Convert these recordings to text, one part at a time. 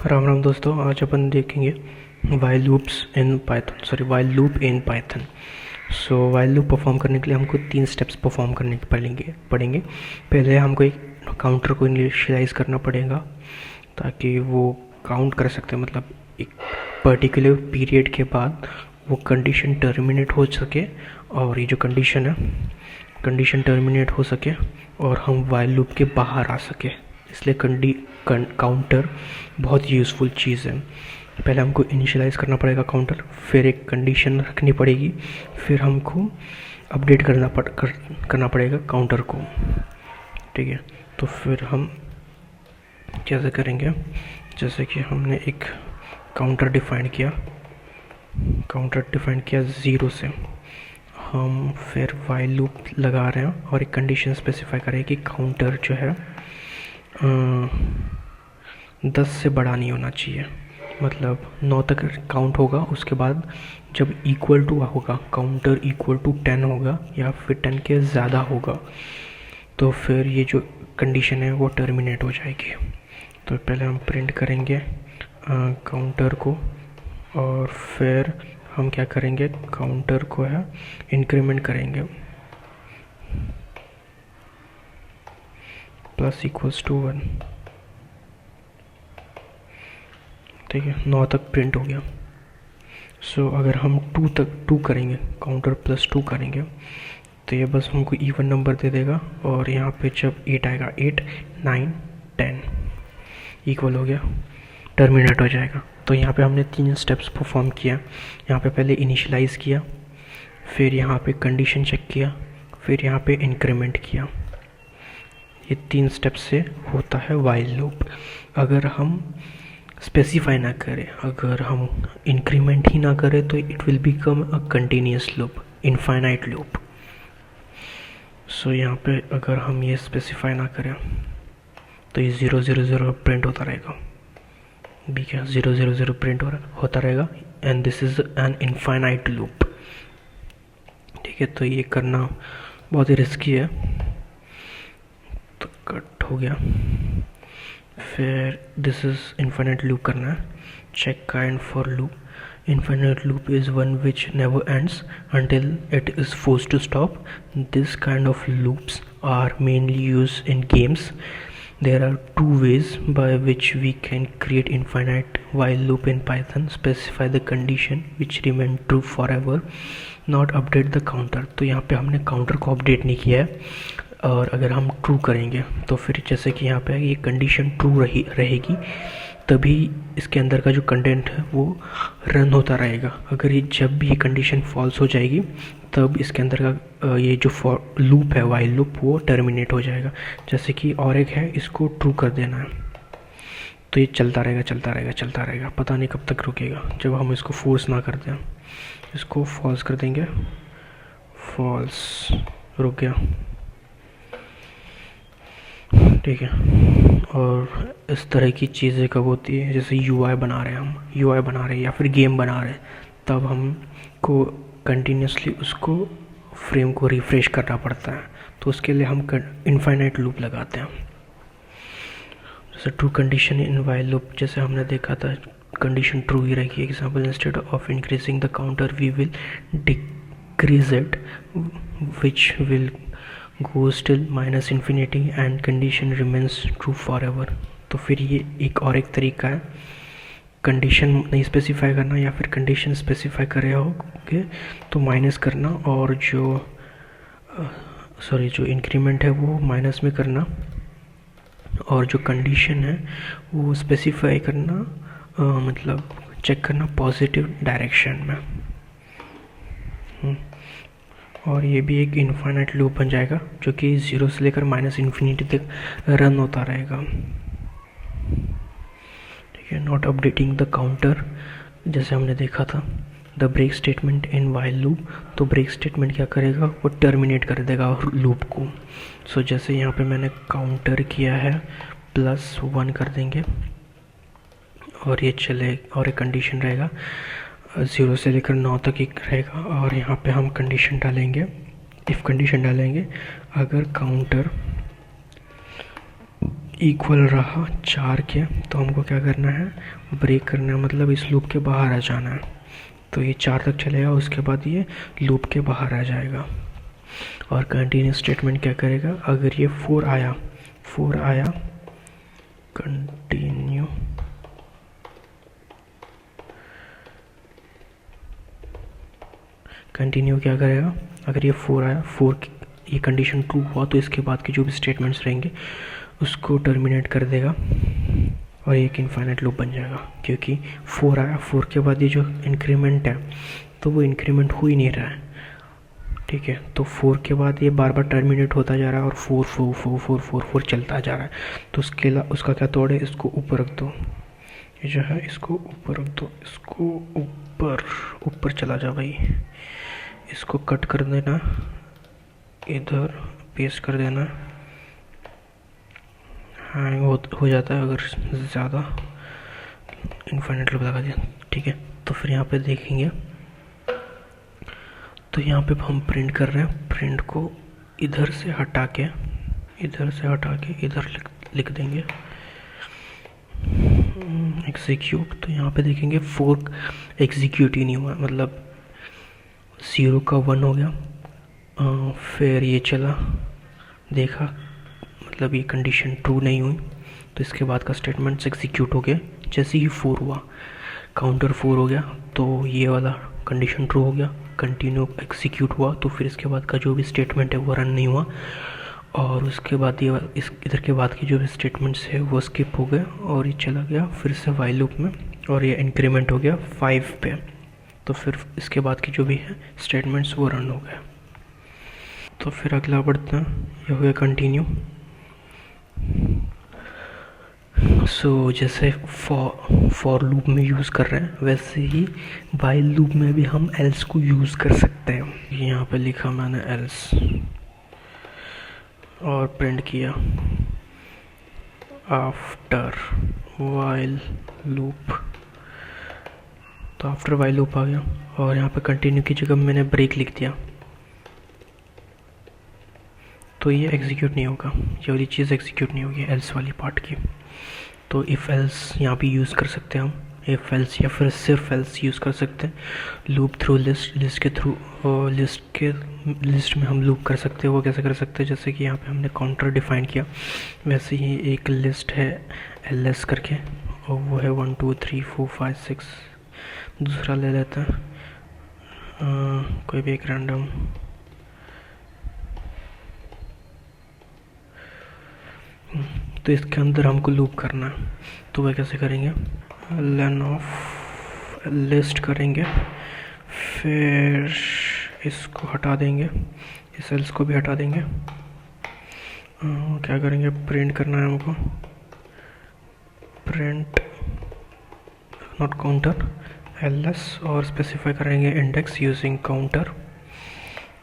राम राम दोस्तों, आज अपन देखेंगे while loop in Python. So while loop perform करने के लिए हमको 3 स्टेप्स परफॉर्म करने पड़ेंगे। पहले हमको एक काउंटर को इनिशियलाइज करना पड़ेगा ताकि वो काउंट कर सकते हैं, मतलब एक पर्टिकुलर पीरियड के बाद वो कंडीशन टर्मिनेट हो सके और ये जो कंडीशन टर्मिनेट हो सके और हम वाइल लूप के बाहर आ सके। इसलिए काउंटर बहुत यूज़फुल चीज़ है। पहले हमको इनिशियलाइज़ करना पड़ेगा काउंटर, फिर एक कंडीशन रखनी पड़ेगी, फिर हमको अपडेट करना पड़ेगा काउंटर को। ठीक है, तो फिर हम कैसे करेंगे? जैसे कि हमने एक काउंटर डिफाइन किया 0 से। हम फिर वाइल लूप लगा रहे हैं और एक कंडीशन स्पेसिफाई करें कि काउंटर जो है 10 से बड़ा नहीं होना चाहिए, मतलब 9 तक काउंट होगा। उसके बाद जब इक्वल टू होगा, काउंटर इक्वल टू 10 होगा या फिर 10 के ज़्यादा होगा, तो फिर ये जो कंडीशन है वो टर्मिनेट हो जाएगी। तो पहले हम प्रिंट करेंगे काउंटर को और फिर हम क्या करेंगे, काउंटर को है इंक्रीमेंट करेंगे प्लस इक्वल्स टू 1। ठीक है, 9 तक प्रिंट हो गया। सो अगर हम 2 करेंगे, काउंटर प्लस 2 करेंगे, तो ये बस हमको इवन नंबर दे देगा और यहाँ पे जब 8 आएगा, 8 9 10 इक्वल हो गया, टर्मिनेट हो जाएगा। तो यहाँ पे हमने 3 स्टेप्स परफॉर्म किया। यहाँ पे पहले इनिशियलाइज़ किया, फिर यहाँ पे कंडीशन चेक किया, फिर यहाँ पे इंक्रीमेंट किया। ये 3 स्टेप से होता है वाइल लूप। अगर हम स्पेसिफाई ना करें, अगर हम इंक्रीमेंट ही ना करें, तो it will become a continuous loop, infinite loop. So यहाँ पे अगर हम ये स्पेसिफाई ना करें तो ये 0 0 0 प्रिंट होता रहेगा। भी क्या 0 0 0 प्रिंट होता रहेगा and this is an infinite loop. ठीक है, तो ये करना बहुत ही रिस्की है। तो कट हो गया। फिर दिस इज इनफाइनाइट लूप करना है, check kind for loop. Infinite loop is one which never ends until it is forced to stop. This kind of loops are mainly used in games. There are 2 ways by which we can create infinite while loop in Python. Specify the condition which remain true forever. Not update the counter. तो यहाँ पे हमने counter को update नहीं किया है, और अगर हम ट्रू करेंगे तो फिर जैसे कि यहाँ पे ये कंडीशन ट्रू रहेगी, तभी इसके अंदर का जो कंटेंट है वो रन होता रहेगा। अगर ये जब भी ये कंडीशन फॉल्स हो जाएगी, तब इसके अंदर का ये जो लूप है, वाइल लूप, वो टर्मिनेट हो जाएगा। जैसे कि और एक है, इसको ट्रू कर देना है, तो ये चलता रहेगा, पता नहीं कब तक रुकेगा जब हम इसको फोर्स ना कर दें। इसको फॉल्स कर देंगे, फॉल्स, रुक गया। ठीक है, और इस तरह की चीज़ें कब होती है, जैसे यूआई बना रहे हैं या फिर गेम बना रहे हैं, तब हमको कंटिन्यूसली उसको फ्रेम को रिफ्रेश करना पड़ता है। तो उसके लिए हम इनफाइनाइट लूप लगाते हैं। जैसे true condition in while loop, जैसे हमने देखा था, कंडीशन ट्रू ही रहेगी। Example, instead of increasing the counter we will decrease it, which will goes till minus infinity and condition remains true forever। तो फिर ये एक तरीका है, कंडीशन नहीं स्पेसिफाई करना या फिर कंडीशन स्पेसिफाई करे होगे तो माइनस करना, और जो इंक्रीमेंट है वो माइनस में करना, और जो कंडीशन है वो स्पेसिफाई करना, मतलब चेक करना पॉजिटिव डायरेक्शन में। और ये भी एक इनफाइनाइट लूप बन जाएगा जो कि 0 से लेकर माइनस इन्फिनिटी तक रन होता रहेगा। ठीक है, नॉट अपडेटिंग द काउंटर, जैसे हमने देखा था the break statement in while loop. तो ब्रेक स्टेटमेंट क्या करेगा, वो टर्मिनेट कर देगा लूप को। सो जैसे यहाँ पे मैंने काउंटर किया है, +1 कर देंगे और ये चले, और एक कंडीशन रहेगा 0 से लेकर 9 तक एक रहेगा, और यहाँ पे हम कंडीशन डालेंगे, इफ़ कंडीशन डालेंगे, अगर काउंटर इक्वल रहा 4 के, तो हमको क्या करना है, ब्रेक करना है, मतलब इस लूप के बाहर आ जाना है। तो ये 4 तक चलेगा, उसके बाद ये लूप के बाहर आ जाएगा। और कंटिन्यू स्टेटमेंट क्या करेगा, अगर ये 4 आया कंटिन्यू क्या करेगा, अगर ये 4 आया, 4 ये कंडीशन ट्रू हुआ तो इसके बाद के जो भी स्टेटमेंट्स रहेंगे उसको टर्मिनेट कर देगा और एक इनफाइनाइट लूप बन जाएगा। क्योंकि 4 आया, 4 के बाद ये जो इंक्रीमेंट है तो वो इंक्रीमेंट हो ही नहीं रहा है, ठीक है। तो 4 के बाद ये बार बार टर्मिनेट होता जा रहा है और 4 4 4 4 4 4 चलता जा रहा है। तो उसका क्या तोड़ है, इसको ऊपर रख दो, ये जो है इसको ऊपर रख दो, इसको ऊपर चला जा भाई, इसको कट कर देना, इधर पेस्ट कर देना, हैंग हो जाता है अगर ज़्यादा इनफाइनाइट लूप लगा दिया, ठीक है। तो फिर यहाँ पे देखेंगे, तो यहाँ पे हम प्रिंट कर रहे हैं, प्रिंट को इधर से हटा के इधर लिख देंगे एग्जीक्यूट। तो यहाँ पे देखेंगे 4 एग्जीक्यूट ही नहीं हुआ, मतलब 0 का 1 हो गया, फिर ये चला, देखा मतलब ये कंडीशन ट्रू नहीं हुई, तो इसके बाद का स्टेटमेंट्स एग्जीक्यूट हो गया। जैसे ही 4 हुआ, काउंटर 4 हो गया, तो ये वाला कंडीशन ट्रू हो गया, कंटिन्यू एग्जीक्यूट हुआ, तो फिर इसके बाद का जो भी स्टेटमेंट है वो रन नहीं हुआ, और उसके बाद ये इधर के बाद की जो भी स्टेटमेंट्स है वो स्किप हो गए और ये चला गया फिर से वाइल लूप में, और ये इंक्रीमेंट हो गया 5 पे। तो फिर इसके बाद की जो भी है स्टेटमेंट्स वो रन हो गए। तो फिर अगला बढ़ते हैं, ये हो गया कंटिन्यू। सो जैसे फॉर लूप में यूज़ कर रहे हैं वैसे ही वाइल लूप में भी हम एल्स को यूज़ कर सकते हैं। यहाँ पे लिखा मैंने एल्स और प्रिंट किया आफ्टर वाइल लूप, तो आफ्टर वाइल लूप आ गया, और यहाँ पे कंटिन्यू की जगह मैंने ब्रेक लिख दिया, तो ये एग्जीक्यूट नहीं होगा, ये वाली चीज़ एग्जीक्यूट नहीं होगी एल्स वाली पार्ट की। तो इफ़ एल्स यहाँ भी यूज़ कर सकते हैं हम, इफ़ एल्स या फिर सिर्फ एल्स यूज़ कर सकते हैं। लूप थ्रू लिस्ट के थ्रू लिस्ट में हम लूप कर सकते हैं। वो कैसे कर सकते हैं, जैसे कि यहाँ पे हमने काउंटर डिफाइन किया, वैसे ही एक लिस्ट है ls करके, और वो है 1 2 3 4 5 6। दूसरा ले लेते हैं कोई भी एक रैंडम, तो इसके अंदर हमको लूप करना है। तो वह कैसे करेंगे, len ऑफ लिस्ट करेंगे, फिर इसको हटा देंगे, इस एल्स को भी हटा देंगे। क्या करेंगे, प्रिंट करना है हमको, प्रिंट नॉट काउंटर ls, और स्पेसिफाई करेंगे इंडेक्स यूजिंग काउंटर,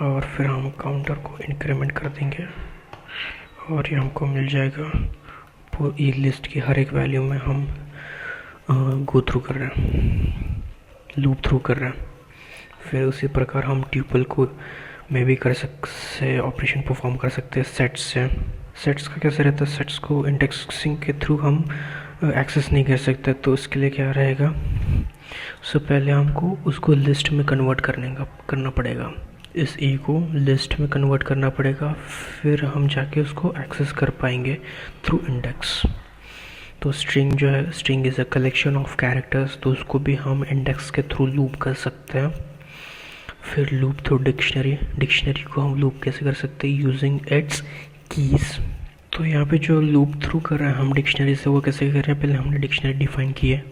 और फिर हम काउंटर को इंक्रीमेंट कर देंगे, और ये हमको मिल जाएगा पूरी लिस्ट की हर एक वैल्यू में हम गो थ्रू कर रहे हैं, लूप थ्रू कर रहे हैं। फिर उसी प्रकार हम ट्यूपल को में भी कर सकते ऑपरेशन परफॉर्म कर सकते हैं सेट्स से। सेट्स का कैसे रहता है, सेट्स को इंडेक्सिंग के थ्रू हम एक्सेस नहीं कर सकते, तो उसके लिए क्या रहेगा, सो पहले हमको उसको लिस्ट में कन्वर्ट करना पड़ेगा, इस ई को लिस्ट में कन्वर्ट करना पड़ेगा, फिर हम जाके उसको एक्सेस कर पाएंगे थ्रू इंडेक्स। तो स्ट्रिंग जो है, string is a collection of characters, तो उसको भी हम इंडेक्स के थ्रू लूप कर सकते हैं। फिर लूप थ्रू डिक्शनरी को हम लूप कैसे कर सकते हैं, यूजिंग इट्स कीज़। तो यहाँ पे जो लूप थ्रू कर रहे हैं हम डिक्शनरी से, वो कैसे कर रहे हैं, पहले हमने डिक्शनरी डिफाइन की है,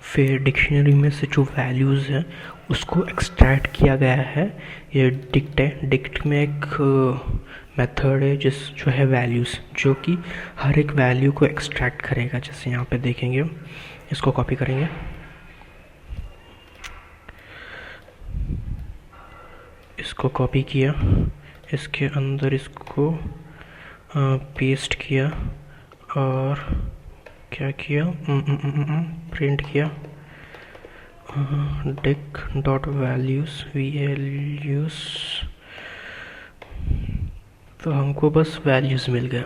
फिर डिक्शनरी में से जो वैल्यूज़ हैं उसको एक्सट्रैक्ट किया गया है, ये डिक्ट है। डिक्ट में एक मेथड है जो है वैल्यूज़, जो कि हर एक वैल्यू को एक्सट्रैक्ट करेगा। जैसे यहाँ पे देखेंगे, इसको कॉपी करेंगे, इसको कॉपी किया, इसके अंदर इसको पेस्ट किया, और क्या किया, प्रिंट किया डिक डॉट वैल्यूज़ वैल्यूज़, तो हमको बस वैल्यूज़ मिल गया।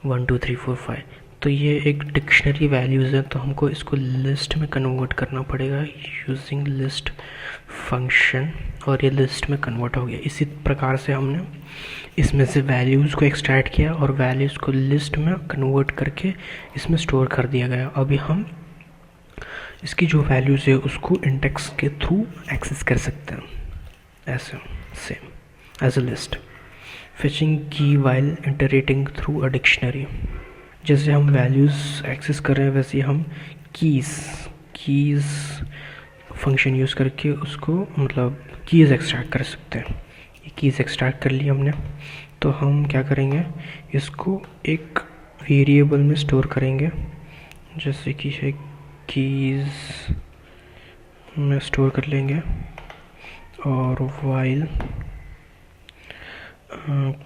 1 2 3 4 5। तो ये एक डिक्शनरी वैल्यूज़ है, तो हमको इसको लिस्ट में कन्वर्ट करना पड़ेगा यूजिंग लिस्ट फंक्शन, और ये लिस्ट में कन्वर्ट हो गया। इसी प्रकार से हमने इसमें से वैल्यूज़ को एक्सट्रैक्ट किया और वैल्यूज़ को लिस्ट में कन्वर्ट करके इसमें स्टोर कर दिया गया। अभी हम इसकी जो वैल्यूज़ है उसको इंडेक्स के थ्रू एक्सेस कर सकते हैं, ऐसे सेम एज अ लिस्ट। फिचिंग की वाइल इंटरेटिंग थ्रू अ डिक्शनरी। जैसे हम वैल्यूज़ एक्सेस कर रहे हैं वैसे हम कीज़ फंक्शन यूज़ करके उसको मतलब कीज़ एक्सट्रैक्ट कर सकते हैं। ये कीज़ एक्सट्रैक्ट कर ली हमने, तो हम क्या करेंगे, इसको एक वेरिएबल में स्टोर करेंगे, जैसे कि है कीज़ में स्टोर कर लेंगे, और while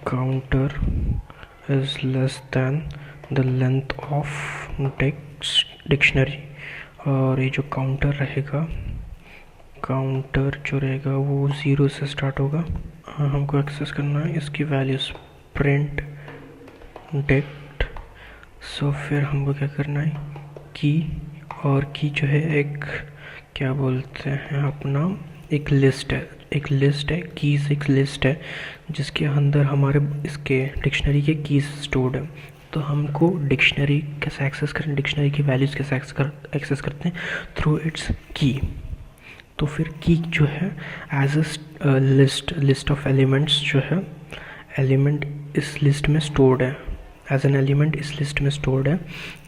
counter is less than the length of dictionary. और ये जो काउंटर रहेगा, काउंटर जो रहेगा वो 0 से स्टार्ट होगा। हमको एक्सेस करना है इसकी वैल्यूज़ प्रिंट डिक्ट। सो फिर हमको क्या करना है, की, और की जो है एक क्या बोलते हैं अपना एक लिस्ट है, कीज़ एक लिस्ट है जिसके अंदर हमारे इसके डिक्शनरी के कीज़ स्टोर्ड है। तो हमको डिक्शनरी कैसे एक्सेस करें, डिक्शनरी की वैल्यूज़ कैसे एक्सेस करते हैं, थ्रू इट्स की। तो फिर की जो है as a list of elements जो है, एलिमेंट इस लिस्ट में स्टोर्ड है, एज एन एलिमेंट इस लिस्ट में स्टोर्ड है।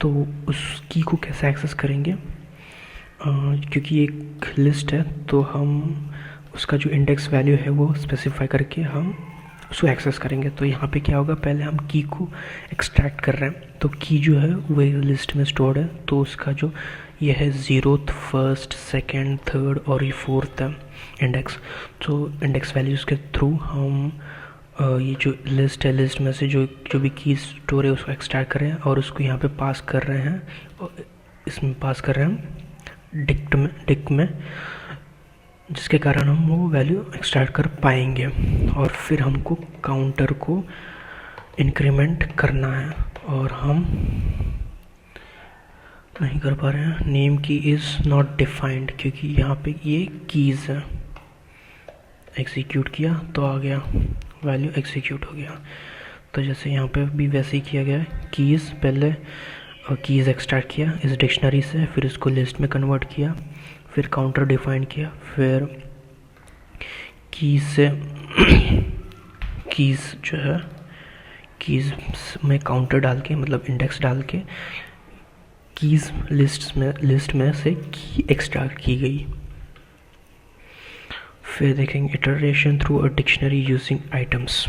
तो उस की को कैसे एक्सेस करेंगे, क्योंकि एक लिस्ट है तो हम उसका जो इंडेक्स वैल्यू है वो स्पेसिफाई करके हम उसको एक्सेस करेंगे। तो यहाँ पे क्या होगा, पहले हम की को एक्सट्रैक्ट कर रहे हैं, तो की जो है वो लिस्ट में स्टोर्ड है, तो उसका जो ये है 0th 1st 2nd 3rd और ये 4th है इंडेक्स। तो इंडेक्स वैल्यूज़ के थ्रू हम ये जो लिस्ट है, लिस्ट में से जो भी की स्टोर है उसको एक्सट्रैक्ट कर रहे हैं और उसको यहाँ पे पास कर रहे हैं, और इसमें पास कर रहे हैं डिक्ट में, जिसके कारण हम वो वैल्यू एक्सट्रैक्ट कर पाएंगे। और फिर हमको काउंटर को इंक्रीमेंट करना है, और हम नहीं कर पा रहे हैं। नेम की इज़ नॉट डिफाइंड, क्योंकि यहाँ पे ये कीज़ है। एग्जीक्यूट किया तो आ गया, वैल्यू एग्जीक्यूट हो गया। तो जैसे यहाँ पे भी वैसे ही किया गया है, कीज़ पहले कीज़ एक्सट्रैक्ट किया इस डिक्शनरी से, फिर इसको लिस्ट में कन्वर्ट किया, फिर काउंटर डिफाइन किया, फिर कीज़ से कीज़ जो है कीज़ में काउंटर डाल के मतलब इंडेक्स डाल के कीज़ लिस्ट में से की एक्सट्रैक्ट की गई। फिर देखेंगे iteration through a dictionary using items.